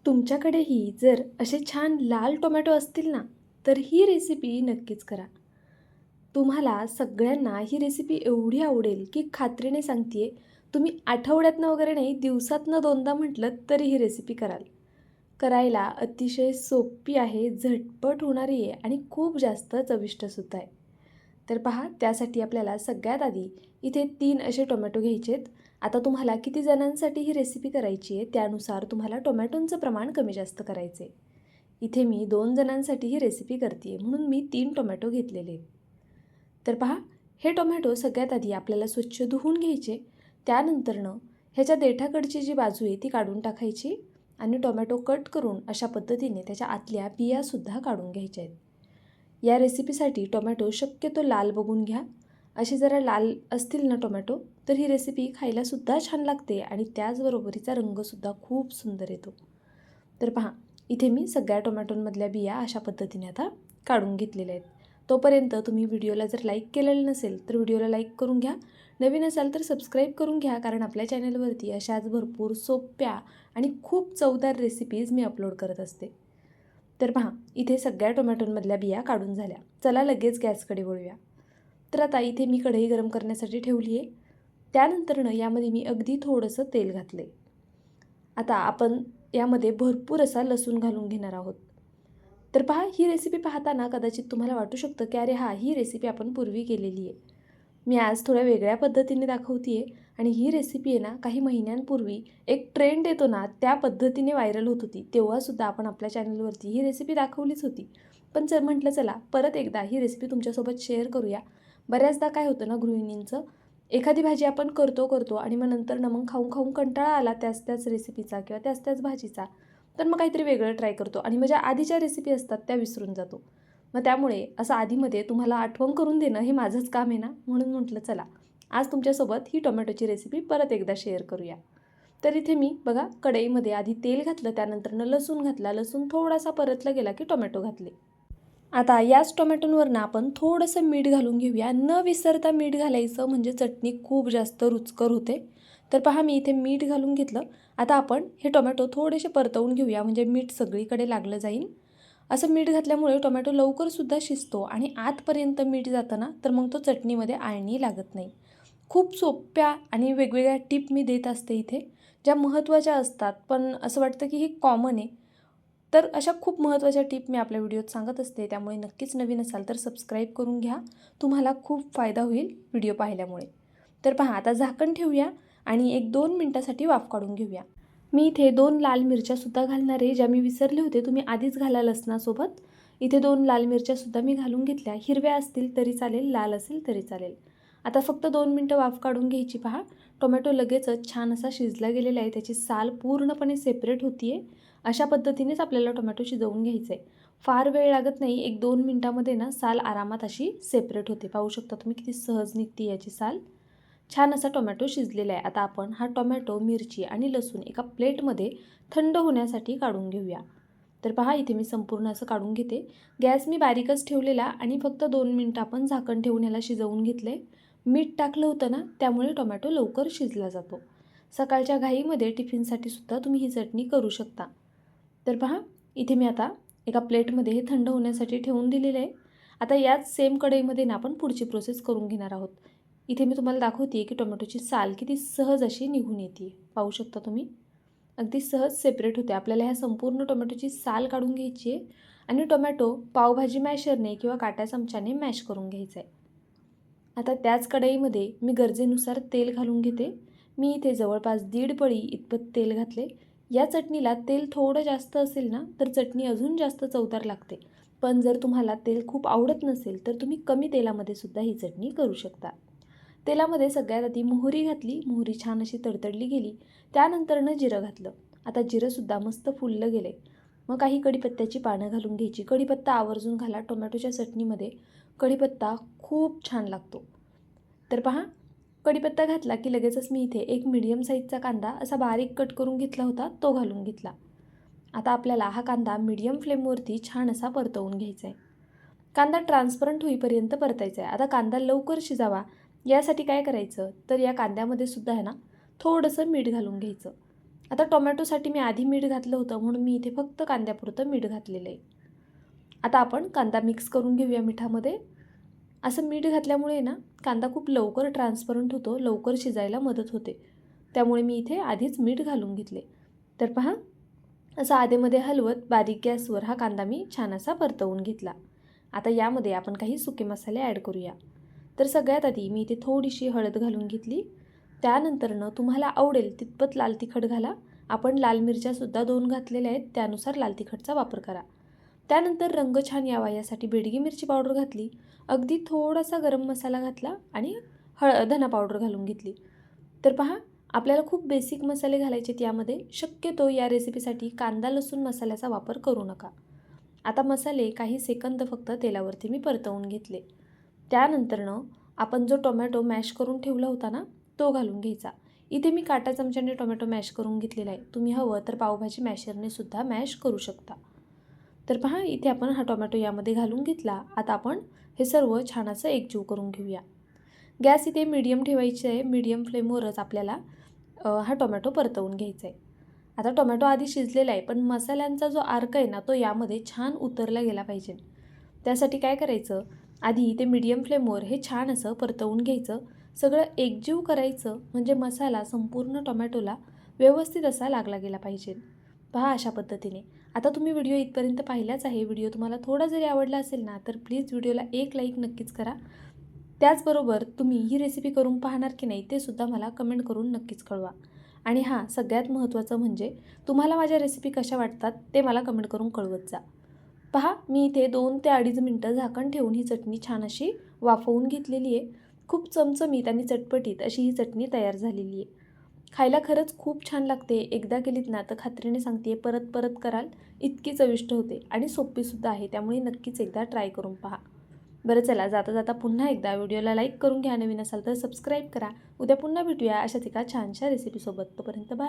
तुमच्याकडेही जर असे छान लाल टोमॅटो असतील ना, तर ही रेसिपी नक्कीच करा. तुम्हाला सगळ्यांना ही रेसिपी एवढी आवडेल, की खात्रीने सांगते आहे, तुम्ही आठवड्यातनं वगैरे नाही, दिवसातनं 2दा म्हटलं तरी ही रेसिपी कराल. करायला अतिशय सोपी आहे, झटपट होणारी आहे आणि खूप जास्त चविष्टसुद्धा आहे. तर पहा, त्यासाठी आपल्याला सगळ्यात आधी इथे 3 असे टोमॅटो घ्यायचे आहेत. आता तुम्हाला किती जणांसाठी ही रेसिपी करायची आहे, त्यानुसार तुम्हाला टोमॅटोंचं प्रमाण कमी जास्त करायचं आहे. इथे मी 2 जणांसाठी ही रेसिपी करते आहे, म्हणून मी 3 टोमॅटो घेतलेले आहेत. तर पहा, हे टोमॅटो सगळ्यात आधी आपल्याला स्वच्छ धुवून घ्यायचे. त्यानंतरनं ह्याच्या देठाकडची जी बाजू आहे ती काढून टाकायची आणि टोमॅटो कट करून अशा पद्धतीने त्याच्या आतल्या बियासुद्धा काढून घ्यायच्या आहेत. या रेसिपीसाठी टोमॅटो शक्यतो लाल बघून घ्या. असे जरा लाल असतील ना टोमॅटो, तर ही रेसिपी खायलासुद्धा छान लागते आणि त्याचबरोबरीचा रंगसुद्धा खूप सुंदर येतो. तर पहा, इथे मी सगळ्या टोमॅटोंमधल्या बिया अशा पद्धतीने आता काढून घेतलेल्या आहेत. तोपर्यंत तुम्ही व्हिडिओला जर लाईक केलेलं नसेल तर व्हिडिओला लाईक करून घ्या. नवीन असाल तर सबस्क्राईब करून घ्या, कारण आपल्या चॅनलवरती अशाच भरपूर सोप्या आणि खूप चवदार रेसिपीज मी अपलोड करत असते. तर पहा, इथे सगळ्या टोमॅटोंमधल्या बिया काढून झाल्या. चला लगेच गॅसकडे वळूया. तर आता इथे मी कढई गरम करण्यासाठी ठेवली आहे. त्यानंतरनं यामध्ये मी अगदी थोडंसं तेल घातलं आहे. आता आपण यामध्ये भरपूर असा लसूण घालून घेणार आहोत. तर पहा, ही रेसिपी पाहताना कदाचित तुम्हाला वाटू शकतं की अरे हां, ही रेसिपी आपण पूर्वी केलेली आहे. मी आज थोड्या वेगळ्या पद्धतीने दाखवते आहे आणि ही रेसिपी आहे ना, काही महिन्यांपूर्वी एक ट्रेंड येतो ना, त्या पद्धतीने व्हायरल होत होती. तेव्हासुद्धा आपण आपल्या चॅनलवरती ही रेसिपी दाखवलीच होती. पण म्हटलं चला परत एकदा ही रेसिपी तुमच्यासोबत शेअर करूया. बऱ्याचदा काय होतं ना गृहिणींचं, एखादी भाजी आपण करतो आणि मग नंतर ना मग खाऊन कंटाळा आला त्याच रेसिपीचा किंवा त्याच भाजीचा, तर मग काहीतरी वेगळं ट्राय करतो आणि म्हणजे आधीच्या रेसिपी असतात त्या विसरून जातो. मग त्यामुळे असं आधीमध्ये तुम्हाला आठवण करून देणं हे माझंच काम आहे ना, म्हणून म्हटलं चला आज तुमच्यासोबत ही टोमॅटोची रेसिपी परत एकदा शेअर करूया. तर इथे मी बघा कढईमध्ये आधी तेल घातलं, त्यानंतरनं लसूण घातला. लसूण थोडासा परतला गेला की टोमॅटो घातले. आता याच टोमॅटोंवरनं आपण थोडंसं मीठ घालून घेऊया. न विसरता मीठ घालायचं, म्हणजे चटणी खूप जास्त रुचकर होते. तर पहा, मी इथे मीठ घालून घेतलं. आता आपण हे टोमॅटो थोडेसे परतवून घेऊया, म्हणजे मीठ सगळीकडे लागलं जाईल. असं मीठ घातल्यामुळे टोमॅटो लवकरसुद्धा शिजतो आणि आतपर्यंत मीठ जातं ना, तर मग तो चटणीमध्ये आळणी लागत नाही. खूप सोप्या आणि वेगवेगळ्या टिप मी देत असते इथे, ज्या महत्त्वाच्या असतात, पण असं वाटतं की हे कॉमन आहे. तर अशा खूप महत्त्वाच्या टिप मी आपल्या व्हिडिओत सांगत असते. त्यामुळे नक्कीच नवीन असाल तर सबस्क्राईब करून घ्या. तुम्हाला खूप फायदा होईल व्हिडिओ पाहिल्यामुळे. तर पहा, आता झाकण ठेवूया आणि 1-2 मिनटासाठी वाफ काढून घेऊया. मी इथे 2 लाल मिरच्यासुद्धा घालणार आहे, ज्या मी विसरले होते. तुम्ही आधीच घाला लसणासोबत. इथे 2 लाल मिरच्यासुद्धा मी घालून घेतल्या. हिरव्या असतील तरी चालेल, लाल असेल तरी चालेल. आता फक्त 2 मिनटं वाफ काढून घ्यायची. पहा, टोमॅटो लगेचच छान असा शिजला गेलेला आहे. त्याची साल पूर्णपणे सेपरेट होती आहे. अशा पद्धतीनेच आपल्याला टोमॅटो शिजवून घ्यायचं आहे. फार वेळ लागत नाही. 1-2 मिनटामध्ये ना साल आरामात अशी सेपरेट होते. पाहू शकता तुम्ही किती सहज निघते याची साल. छान असा टोमॅटो शिजलेला आहे. आता आपण हा टोमॅटो, मिरची आणि लसूण एका प्लेटमध्ये थंड होण्यासाठी काढून घेऊया. तर पहा, इथे मी संपूर्ण असं काढून घेते. गॅस मी बारीकच ठेवलेला आणि फक्त 2 मिनटं आपण झाकण ठेवून याला शिजवून घेतले. मीठ टाकलं होतं ना, त्यामुळे टोमॅटो लवकर शिजला जातो. सकाळच्या घाईमध्ये टिफिनसाठी सुद्धा तुम्ही ही चटणी करू शकता. तर पहा, इथे मी आता एका प्लेटमध्ये हे थंड होण्यासाठी ठेवून दिलेलं आहे. आता याच सेम कढईमध्ये ना आपण पुढची प्रोसेस करून घेणार आहोत. इथे मी तुम्हाला दाखवते की टोमॅटोची साल किती सहज अशी निघून येते. पाहू शकता तुम्ही, अगदी सहज सेपरेट होते. आपल्याला ह्या संपूर्ण टोमॅटोची साल काढून घ्यायची आहे आणि टोमॅटो पावभाजी मॅशरने किंवा काट्या चमच्याने मॅश करून घ्यायचा आहे. आता त्याच कढईमध्ये मी गरजेनुसार तेल घालून घेते. मी इथे जवळपास 1.5 पळी इतपत तेल घातले. या चटणीला तेल थोडं जास्त असेल ना, तर चटणी अजून जास्त चवदार लागते. पण जर तुम्हाला तेल खूप आवडत नसेल तर तुम्ही कमी तेलामध्ये सुद्धा ही चटणी करू शकता. तेलामध्ये सगळ्यात आधी मोहरी घातली. मोहरी छान अशी तडतडली गेली. त्यानंतरनं जिरं घातलं. आता जिरंसुद्धा मस्त फुललं गेले. मग काही कढीपत्त्याची पानं घालून घ्यायची. कढीपत्ता आवर्जून घाला. टोमॅटोच्या चटणीमध्ये कढीपत्ता खूप छान लागतो. तर पहा, कढीपत्ता घातला की लगेचच मी इथे एक मीडियम साईजचा कांदा असा बारीक कट करून घेतला होता, तो घालून घेतला. आता आपल्याला हा कांदा मीडियम फ्लेमवरती छान असा परतवून घ्यायचा आहे. कांदा ट्रान्सपरंट होईपर्यंत परतायचा आहे. आता कांदा लवकर शिजावा यासाठी काय करायचं, तर या कांद्यामध्ये सुद्धा आहे ना थोडंसं मीठ घालून घ्यायचं. आता टोमॅटोसाठी मी आधी मीठ घातलं होतं म्हणून मी इथे फक्त कांद्यापुरतं मीठ घातलेलं आहे. आता आपण कांदा मिक्स करून घेऊया मिठामध्ये. असं मीठ घातल्यामुळे ना कांदा खूप लवकर ट्रान्सपरंट होतो, लवकर शिजायला मदत होते. त्यामुळे मी इथे आधीच मीठ घालून घेतले. तर पहा, असं आधेमध्ये हलवत बारीक गॅसवर हा कांदा मी छान असा परतवून घेतला. आता यामध्ये आपण काही सुके मसाले ॲड करूया. तर सगळ्यात आधी मी इथे थोडीशी हळद घालून घेतली. त्यानंतरनं तुम्हाला आवडेल तितपत लाल तिखट घाला. आपण लाल मिरच्यासुद्धा 2 घातलेल्या आहेत, त्यानुसार लाल तिखटचा वापर करा. त्यानंतर रंग छान यावा यासाठी बेडगी मिरची पावडर घातली. अगदी थोडासा गरम मसाला घातला आणि धना पावडर घालून घेतली. तर पहा, आपल्याला खूप बेसिक मसाले घालायचे आहेत यामध्ये. शक्यतो या रेसिपीसाठी कांदा लसूण मसाल्याचा वापर करू नका. आता मसाले काही सेकंद फक्त तेलावरती मी परतवून घेतले. त्यानंतरनं आपण जो टोमॅटो मॅश करून ठेवला होता ना, तो घालून घ्यायचा. इथे मी काटा चमच्याने टोमॅटो मॅश करून घेतलेला आहे. तुम्ही हवं तर पावभाजी मॅशरने सुद्धा मॅश करू शकता. तर पहा, इथे आपण हा टोमॅटो यामध्ये घालून घेतला. आता आपण हे सर्व छान असं एकजीव करून घेऊया. गॅस इथे मीडियम ठेवायची आहे. मीडियम फ्लेमवरच आपल्याला हा टोमॅटो परतवून घ्यायचा आहे. आता टोमॅटो आधी शिजलेला आहे, पण मसाल्यांचा जो अर्क आहे ना, तो यामध्ये छान उतरला गेला पाहिजे. त्यासाठी काय करायचं, आधी ते मीडियम फ्लेमवर हे छान असं परतवून घ्यायचं. सगळं एकजीव करायचं, म्हणजे मसाला संपूर्ण टोमॅटोला व्यवस्थित असा लागला गेला पाहिजे. पहा अशा पद्धतीने. आता तुम्ही व्हिडिओ इथपर्यंत पाहिलाच आहे. व्हिडिओ तुम्हाला थोडा जरी आवडला असेल ना, तर प्लीज व्हिडिओला एक लाईक नक्कीच करा. त्याचबरोबर तुम्ही ही रेसिपी करून पाहणार की नाही ते सुद्धा मला कमेंट करून नक्कीच कळवा. आणि हां, सगळ्यात महत्त्वाचं म्हणजे तुम्हाला माझ्या रेसिपी कशा वाटतात ते मला कमेंट करून कळवत जा. पहा, मी इथे 2 ते 2.5 मिनटं झाकण ठेवून ही चटणी छान अशी वाफवून घेतलेली आहे. खूप चमचमीत आणि चटपटीत अशी ही चटणी तयार झालेली आहे. खायला खरंच खूप छान लागते. एकदा केलीत ना तर खात्रीने सांगते परत परत कराल, इतकी चविष्ट होते आणि सोपीसुद्धा आहे. त्यामुळे नक्कीच एकदा ट्राय करून पहा. बरं चला, जाता जाता पुन्हा एकदा व्हिडिओला लाईक करून घ्या. नवीन असाल तर सबस्क्राईब करा. उद्या पुन्हा भेटूया अशाच एका छानशा रेसिपीसोबत. तोपर्यंत बाय.